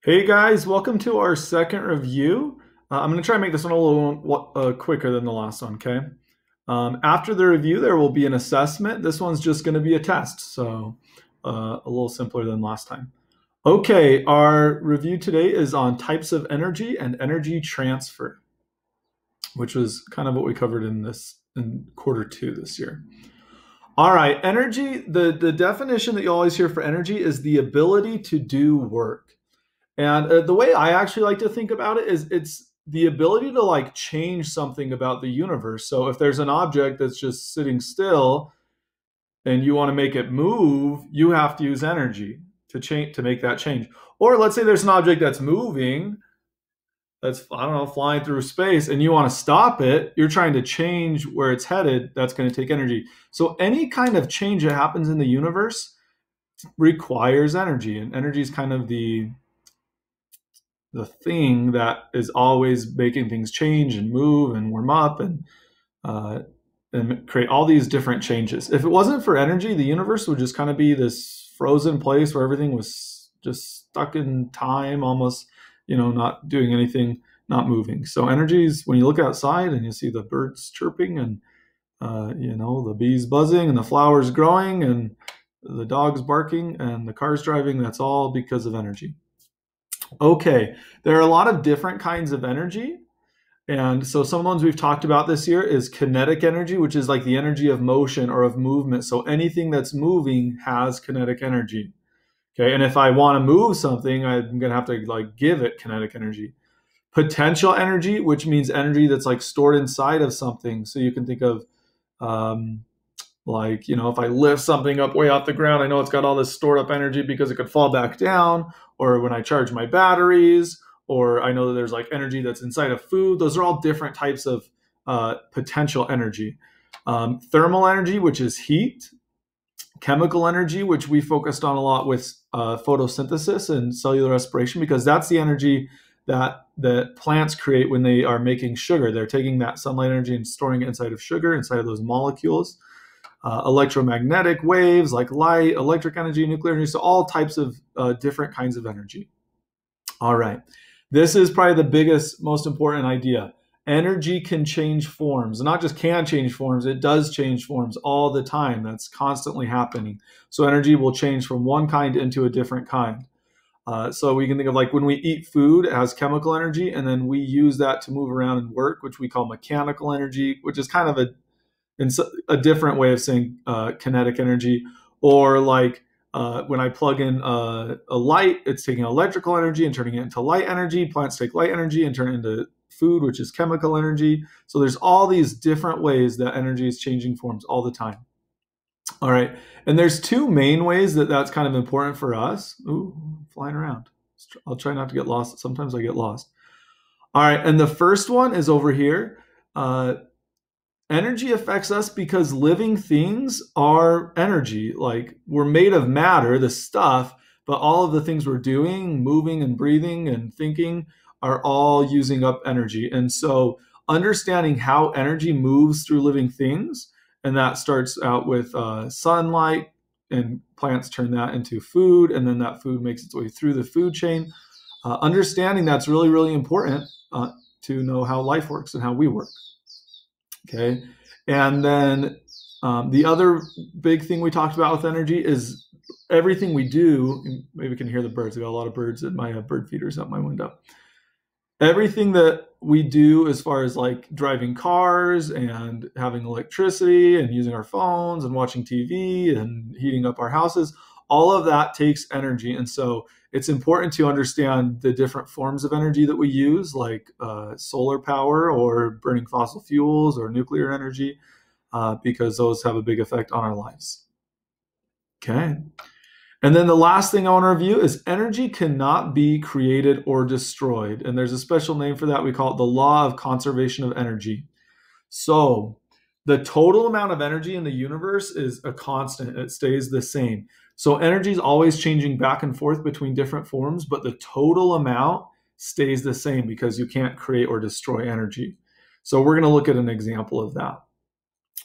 Hey guys, welcome to our second review. I'm going to try and make this one a little quicker than the last one, okay? After the review, there will be an assessment. This one's just going to be a test, so a little simpler than last time. Okay, our review today is on types of energy and energy transfer, which was kind of what we covered in quarter two this year. All right, energy, the definition that you always hear for energy is the ability to do work. And the way I actually like to think about it is it's the ability to like change something about the universe. So if there's an object that's just sitting still and you want to make it move, you have to use energy to make that change. Or let's say there's an object that's moving, that's, I don't know, flying through space, and you want to stop it, you're trying to change where it's headed, that's going to take energy. So any kind of change that happens in the universe requires energy, and energy is kind of the thing that is always making things change and move and warm up and create all these different changes. If it wasn't for energy, the universe would just kind of be this frozen place where everything was just stuck in time, almost, not doing anything, not moving. So energy is when you look outside and you see the birds chirping and the bees buzzing and the flowers growing and the dogs barking and the cars driving. That's all because of energy. Okay, there are a lot of different kinds of energy. And so some of the ones we've talked about this year is kinetic energy, which is like the energy of motion or of movement. So anything that's moving has kinetic energy. Okay, and if I want to move something, I'm going to have to like give it kinetic energy. Potential energy, which means energy that's like stored inside of something. So you can think of if I lift something up way off the ground, I know it's got all this stored up energy because it could fall back down, or when I charge my batteries, or I know that there's like energy that's inside of food. Those are all different types of potential energy. Thermal energy, which is heat. Chemical energy, which we focused on a lot with photosynthesis and cellular respiration, because that's the energy that plants create when they are making sugar. They're taking that sunlight energy and storing it inside of sugar, inside of those molecules. Electromagnetic waves like light, electric energy, nuclear energy, so all types of different kinds of energy. All right, this is probably the biggest, most important idea. Energy can change forms. Not just can change forms, it does change forms all the time. That's constantly happening. So energy will change from one kind into a different kind. So we can think of like when we eat food, it has chemical energy, and then we use that to move around and work, which we call mechanical energy, which is kind of a different way of saying kinetic energy. Or like when I plug in a light, it's taking electrical energy and turning it into light energy. Plants take light energy and turn it into food, which is chemical energy. So there's all these different ways that energy is changing forms all the time. All right, and there's two main ways that that's kind of important for us. Ooh, flying around. I'll try not to get lost. Sometimes I get lost. All right, and the first one is over here. Energy affects us because living things are energy. Like we're made of matter, the stuff, but all of the things we're doing, moving and breathing and thinking, are all using up energy. And so understanding how energy moves through living things, and that starts out with sunlight, and plants turn that into food, and then that food makes its way through the food chain. Understanding that's really, really important to know how life works and how we work. Okay, and then the other big thing we talked about with energy is everything we do. Maybe you can hear the birds. I got a lot of birds at my bird feeders out my window. Everything that we do as far as like driving cars and having electricity and using our phones and watching TV and heating up our houses, all of that takes energy. And so it's important to understand the different forms of energy that we use, like solar power or burning fossil fuels or nuclear energy, because those have a big effect on our lives. Okay. And then the last thing I want to review is energy cannot be created or destroyed. And there's a special name for that. We call it the law of conservation of energy. So the total amount of energy in the universe is a constant. It stays the same. So energy is always changing back and forth between different forms, but the total amount stays the same because you can't create or destroy energy. So we're going to look at an example of that.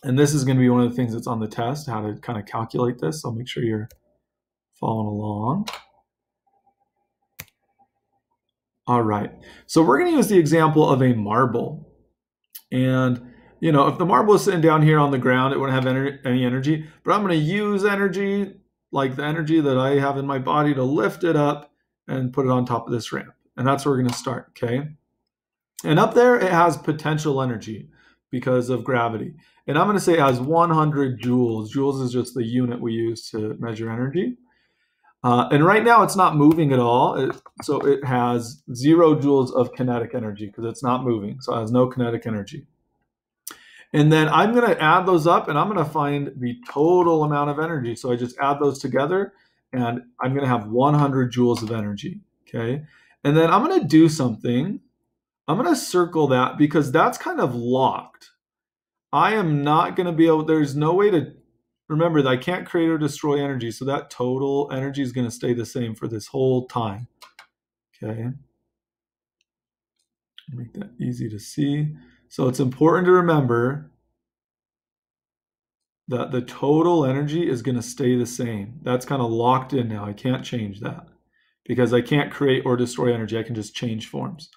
And this is going to be one of the things that's on the test, how to kind of calculate this. So make sure you're following along. All right. So we're going to use the example of a marble. And, if the marble is sitting down here on the ground, it wouldn't have any energy. But I'm going to use energy, like the energy that I have in my body, to lift it up and put it on top of this ramp. And that's where we're going to start, okay? And up there, it has potential energy because of gravity. And I'm going to say it has 100 joules. Joules is just the unit we use to measure energy. And right now, it's not moving at all. So it has 0 joules of kinetic energy because it's not moving. So it has no kinetic energy. And then I'm going to add those up, and I'm going to find the total amount of energy. So I just add those together, and I'm going to have 100 joules of energy, okay? And then I'm going to do something. I'm going to circle that because that's kind of locked. I am not going to be able, there's no way to, remember that I can't create or destroy energy, so that total energy is going to stay the same for this whole time, okay? Make that easy to see. So it's important to remember that the total energy is going to stay the same. That's kind of locked in now. I can't change that because I can't create or destroy energy. I can just change forms.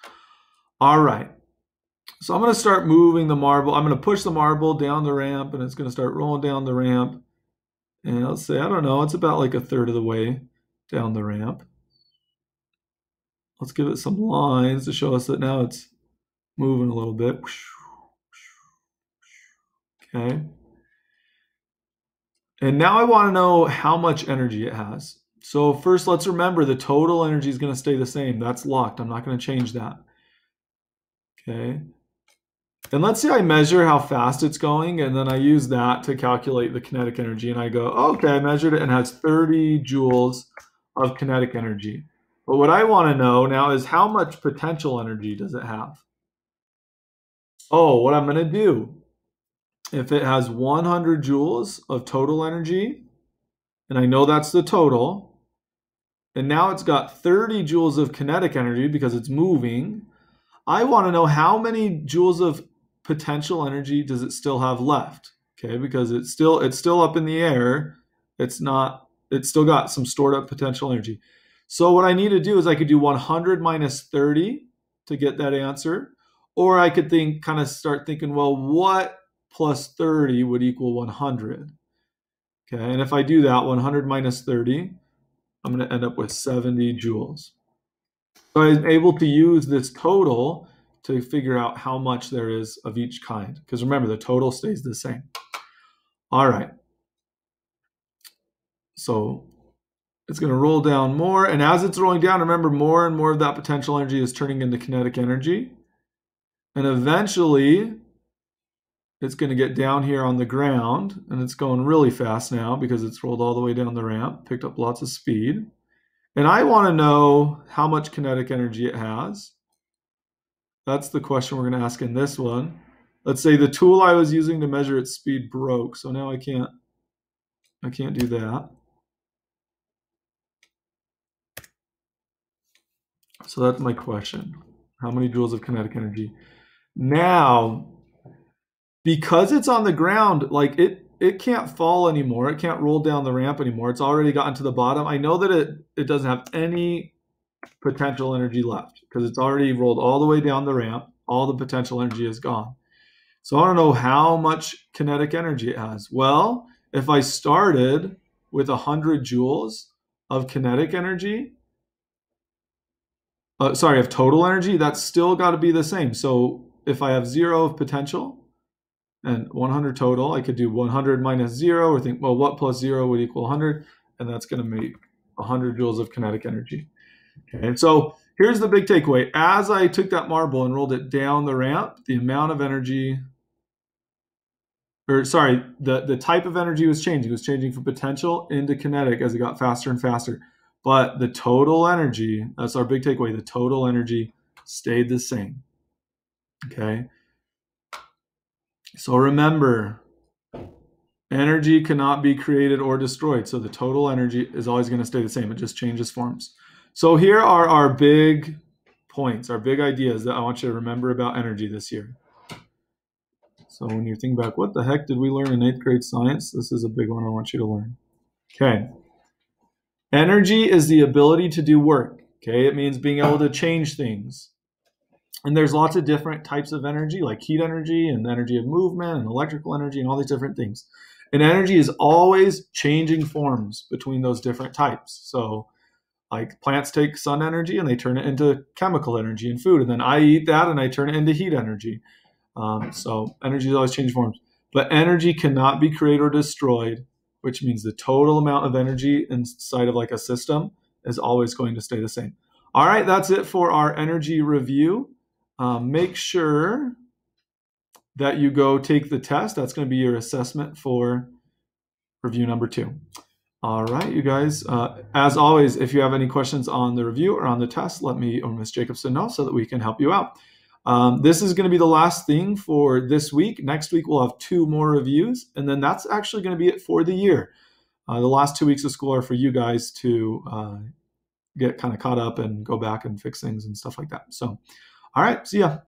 All right. So I'm going to start moving the marble. I'm going to push the marble down the ramp, and it's going to start rolling down the ramp. And let's say, I don't know, it's about like 1/3 of the way down the ramp. Let's give it some lines to show us that now it's moving a little bit. Okay. And now I want to know how much energy it has. So first, let's remember the total energy is going to stay the same. That's locked. I'm not going to change that. Okay. And let's say I measure how fast it's going, and then I use that to calculate the kinetic energy. And I go, oh, okay, I measured it and it has 30 joules of kinetic energy. But what I want to know now is how much potential energy does it have? Oh, what I'm going to do, if it has 100 joules of total energy, and I know that's the total, and now it's got 30 joules of kinetic energy because it's moving, I want to know how many joules of potential energy does it still have left, okay? Because it's still up in the air. It's still got some stored up potential energy. So what I need to do is I could do 100 minus 30 to get that answer, or I could start thinking, well, what plus 30 would equal 100? Okay, and if I do that, 100 minus 30, I'm going to end up with 70 joules. So I'm able to use this total to figure out how much there is of each kind. Because remember, the total stays the same. All right. So it's going to roll down more. And as it's rolling down, remember, more and more of that potential energy is turning into kinetic energy. And eventually, it's going to get down here on the ground. And it's going really fast now because it's rolled all the way down the ramp, picked up lots of speed. And I want to know how much kinetic energy it has. That's the question we're going to ask in this one. Let's say the tool I was using to measure its speed broke, so now I can't do that. So that's my question. How many joules of kinetic energy? Now, because it's on the ground, like it can't fall anymore. It can't roll down the ramp anymore. It's already gotten to the bottom. I know that it doesn't have any potential energy left because it's already rolled all the way down the ramp. All the potential energy is gone. So I want to know how much kinetic energy it has. Well, if I started with 100 joules of kinetic energy, of total energy, that's still got to be the same. So if I have 0 of potential and 100 total, I could do 100 minus 0 or think, well, what plus 0 would equal 100? And that's going to make 100 joules of kinetic energy. Okay, and so here's the big takeaway. As I took that marble and rolled it down the ramp, the amount of energy, the type of energy was changing. It was changing from potential into kinetic as it got faster and faster. But the total energy, that's our big takeaway, the total energy stayed the same. Okay? So remember, energy cannot be created or destroyed. So the total energy is always going to stay the same. It just changes forms. So here are our big points, our big ideas that I want you to remember about energy this year. So when you think back, what the heck did we learn in 8th grade science? This is a big one I want you to learn. Okay. Energy is the ability to do work. Okay, it means being able to change things. And there's lots of different types of energy, like heat energy and energy of movement and electrical energy and all these different things. And energy is always changing forms between those different types. So like plants take sun energy and they turn it into chemical energy in food. And then I eat that and I turn it into heat energy. So energy is always changing forms. But energy cannot be created or destroyed, which means the total amount of energy inside of like a system is always going to stay the same. All right, that's it for our energy review. Make sure that you go take the test. That's going to be your assessment for review number 2. All right, you guys. As always, if you have any questions on the review or on the test, let me or Ms. Jacobson know so that we can help you out. This is going to be the last thing for this week. Next week, we'll have 2 more reviews, and then that's actually going to be it for the year. The last 2 weeks of school are for you guys to get kind of caught up and go back and fix things and stuff like that. So, all right, see ya.